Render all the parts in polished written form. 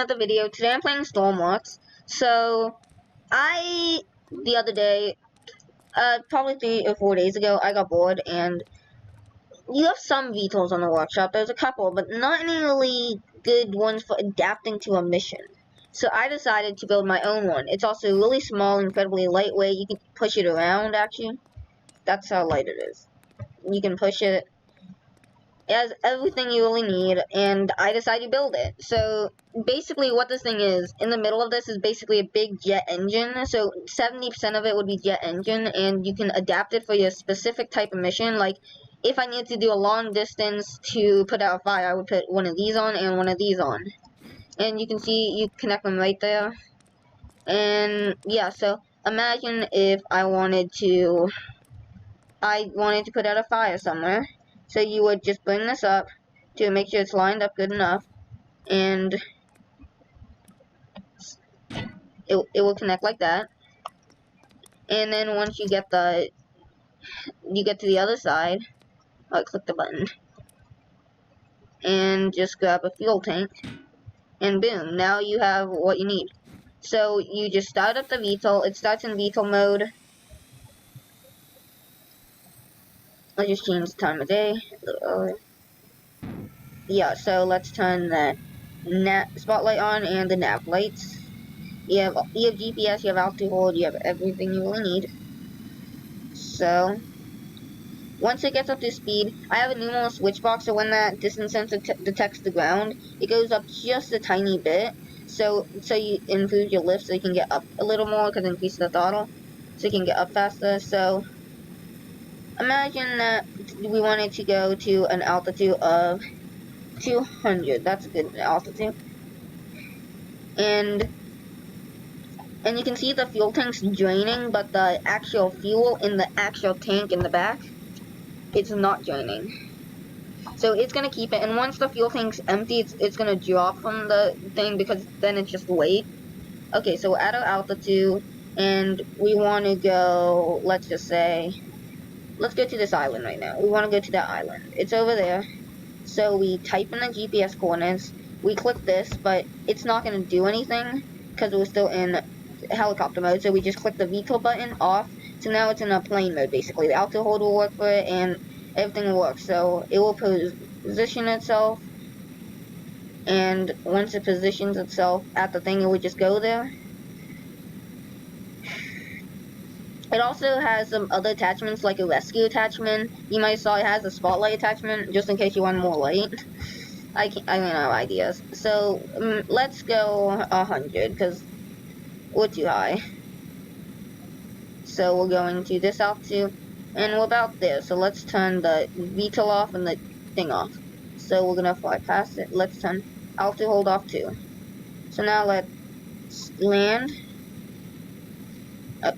another video. Today I'm playing Stormworks. So, the other day, probably 3 or 4 days ago, I got bored, and you have some Vtols on the workshop. There's a couple, but not any really good ones for adapting to a mission. So I decided to build my own one. It's also really small, incredibly lightweight. You can push it around, actually. That's how light it is. You can push it. It has everything you really need, and I decided to build it. So, basically what this thing is, in the middle of this is basically a big jet engine, so 70% of it would be jet engine, and you can adapt it for your specific type of mission. Like, if I need to do a long distance to put out a fire, I would put one of these on and one of these on. And you can see, you connect them right there. And, yeah, so, imagine if I wanted to put out a fire somewhere. So you would just bring this up to make sure it's lined up good enough, and it will connect like that. And then once you get to the other side, click the button, and just grab a fuel tank, and boom, now you have what you need. So you just start up the Vtol. It starts in Vtol mode. I'll just change the time of day a little earlier. Yeah, so let's turn the spotlight on and the nav lights. You have GPS, you have altitude, you have everything you really need. So, once it gets up to speed, I have a numeral switch box, so when that distance sensor detects the ground, it goes up just a tiny bit. So you improve your lift so you can get up a little more, because it increases the throttle, so you can get up faster. So, imagine that we wanted to go to an altitude of 200. That's a good altitude. And you can see the fuel tank's draining, but the actual fuel in the actual tank in the back, it's not draining. So it's gonna keep it, and once the fuel tank's empty, it's gonna drop from the thing, because then it's just weight. Okay, so we're at our altitude, and we want to go, let's just say, let's go to this island right now. We want to go to that island. It's over there. So we type in the GPS coordinates, we click this, but it's not gonna do anything, because we're still in helicopter mode, so we just click the Vtol button off. So now it's in a plane mode, basically. The altitude hold will work for it, and everything will work. So it will position itself, and once it positions itself at the thing, it would just go there. It also has some other attachments, like a rescue attachment. You might saw it has a spotlight attachment, just in case you want more light. I don't have ideas. So let's go 100, because we're too high. So we're going to this altitude, and we're about there. So let's turn the Vtol off and the thing off. So we're gonna fly past it. Let's turn altitude hold off too. So now let's land.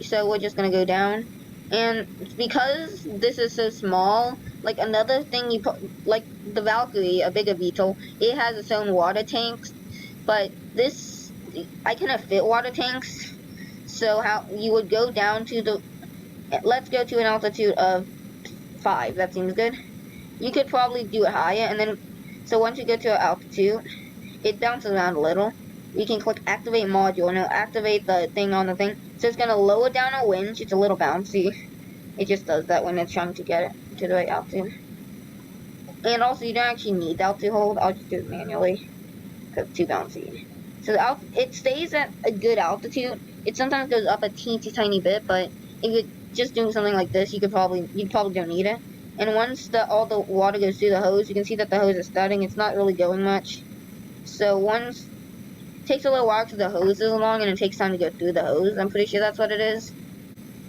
So we're just gonna go down, and because this is so small, like another thing like the Valkyrie, a bigger Vtol, it has its own water tanks, but this, I cannot fit water tanks. So how you would go down to let's go to an altitude of 5. That seems good. You could probably do it higher, and then so once you go to an altitude, it bounces around a little. You can click activate module, and it'll activate the thing on the thing. So it's gonna lower down a winch. It's a little bouncy. It just does that when it's trying to get it to the right altitude. And also, you don't actually need the altitude hold. I'll just do it manually, because it's too bouncy. So it stays at a good altitude. It sometimes goes up a teensy tiny bit, but if you're just doing something like this, you probably don't need it. And once all the water goes through the hose, you can see that the hose is starting. It's not really going much. So once it takes a little while because the hose is long, and it takes time to go through the hose. I'm pretty sure that's what it is.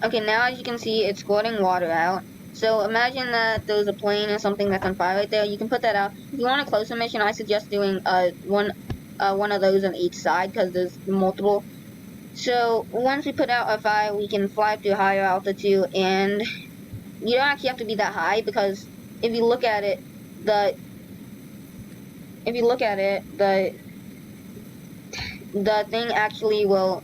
Okay, now as you can see, it's squirting water out. So imagine that there's a plane or something that's on fire right there. You can put that out. If you want a closer mission, I suggest doing one of those on each side, because there's multiple. So once we put out a fire, we can fly up to a higher altitude, and you don't actually have to be that high, because if you look at it, the thing actually will,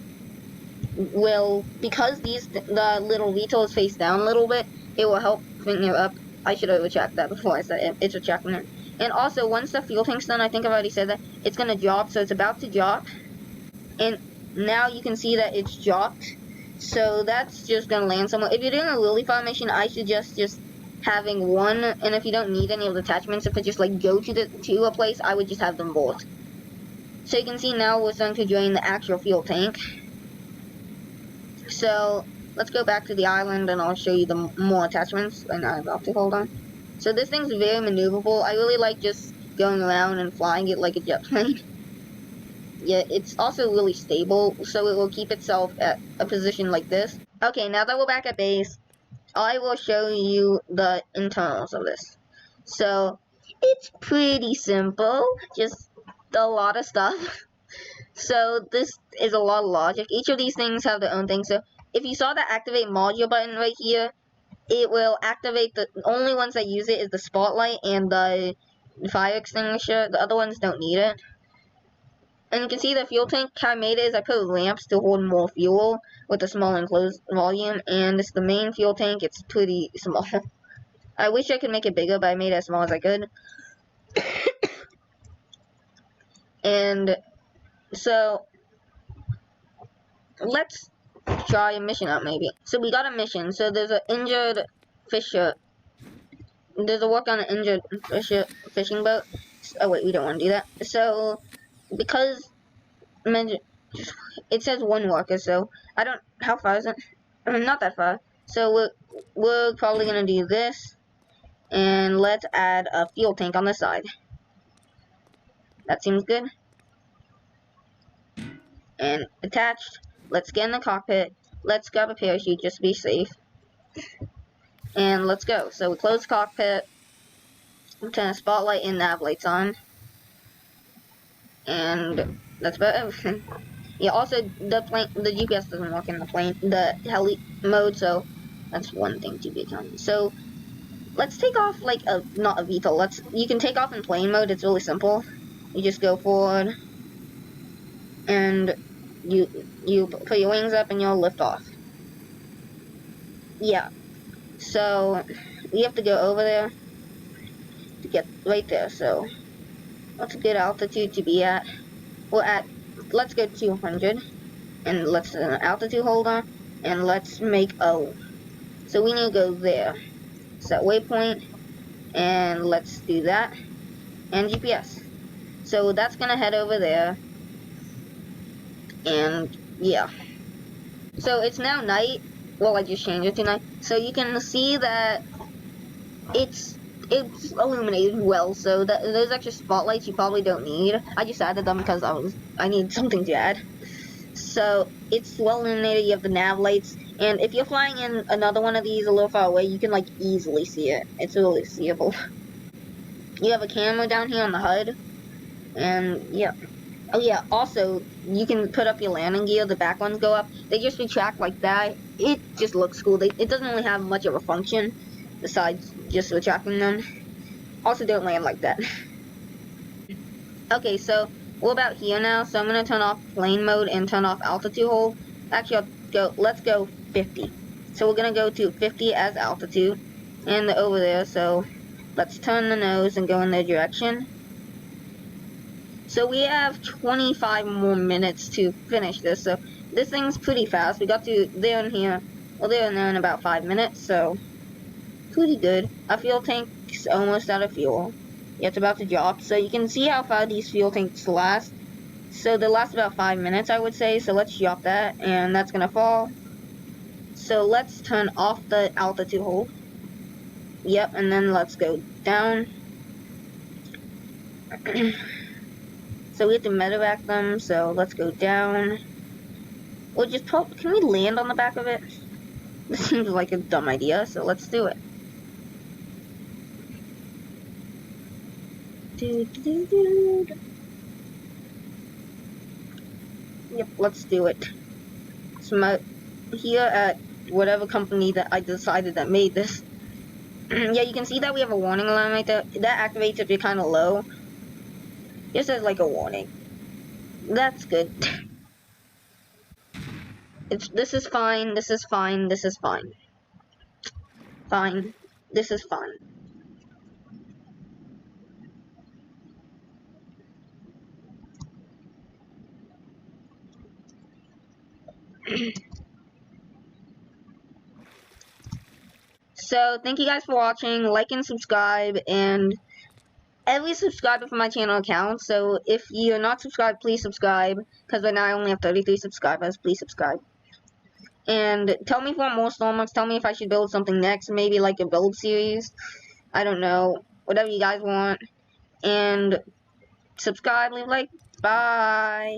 because the little Vtol is face down a little bit, it will help bring it up. I should have checked that before I said it. It's retracting it. And also, once the fuel tank's done, I think I've already said that, it's gonna drop, so it's about to drop. And now you can see that it's dropped. So that's just gonna land somewhere. If you're doing a lily formation, I suggest just having one, and if you don't need any of the attachments, if it just like go to a place, I would just have them both. So you can see now we're starting to drain the actual fuel tank. So let's go back to the island and I'll show you the more attachments. And I'm about to hold on. So this thing's very maneuverable. I really like just going around and flying it like a jet plane. Yeah, it's also really stable, so it will keep itself at a position like this. Okay, now that we're back at base, I will show you the internals of this. So it's pretty simple, just a lot of stuff. So this is a lot of logic. Each of these things have their own thing. So if you saw the activate module button right here, it will activate the only ones that use it is the spotlight and the fire extinguisher. The other ones don't need it. And you can see the fuel tank, how I made it is I put lamps to hold more fuel with a small enclosed volume, and it's the main fuel tank. It's pretty small. I wish I could make it bigger, but I made it as small as I could. And so let's try a mission out maybe. So we got a mission. So there's an injured fisher. There's a work on an injured fishing boat. Oh wait, we don't want to do that. So because it says one worker, so I don't. How far is it? I mean, not that far. So we're probably gonna do this, and let's add a fuel tank on the side. That seems good. And attached. Let's get in the cockpit. Let's grab a parachute just to be safe. And let's go. So we close the cockpit. Turn the spotlight and nav lights on. And that's about everything. Yeah, also the GPS doesn't work in the heli mode, so that's one thing to be accounted. So let's take off like not a Vtol. You can take off in plane mode. It's really simple. You just go forward, and you put your wings up and you'll lift off. Yeah. So we have to go over there to get right there. So what's a good altitude to be at? Let's go 200, and let's altitude holder, and let's make O. So we need to go there. Set waypoint, and let's do that, and GPS. So that's gonna head over there, and yeah. So it's now night. Well, I just changed it to night. So you can see that it's illuminated well, so those extra spotlights you probably don't need. I just added them because I need something to add. So it's well illuminated. You have the nav lights, and if you're flying in another one of these a little far away, you can like easily see it. It's really seeable. You have a camera down here on the HUD, and yeah. Oh yeah, also you can put up your landing gear. The back ones go up. They just retract like that. It just looks cool. It doesn't really have much of a function besides just retracting them. Also, don't land like that. Okay, so we're about here now. So I'm gonna turn off plane mode and turn off altitude hold. Actually, let's go 50. So we're gonna go to 50 as altitude, and they're over there. So let's turn the nose and go in their direction. So we have 25 more minutes to finish this. So this thing's pretty fast. We got to there and here. Well, there and there in about 5 minutes. So pretty good. Our fuel tank's almost out of fuel. Yeah, it's about to drop. So you can see how far these fuel tanks last. So they last about 5 minutes, I would say. So let's drop that, and that's gonna fall. So let's turn off the altitude hold. Yep, and then let's go down. So we have to medevac them. So let's go down. Or just can we land on the back of it? This seems like a dumb idea. So let's do it. Yep, let's do it. So here at whatever company that I decided that made this. Yeah, you can see that we have a warning alarm right there. That activates if you're kind of low. Just as like a warning. That's good. This is fine. This is fine. This is fine. Fine. This is fine. So, thank you guys for watching. Like and subscribe, and every subscriber for my channel counts. So, if you're not subscribed, please subscribe. Because right now I only have 33 subscribers. Please subscribe. And tell me if you want more Stormworks. Tell me if I should build something next. Maybe like a build series. I don't know. Whatever you guys want. And subscribe, leave a like. Bye.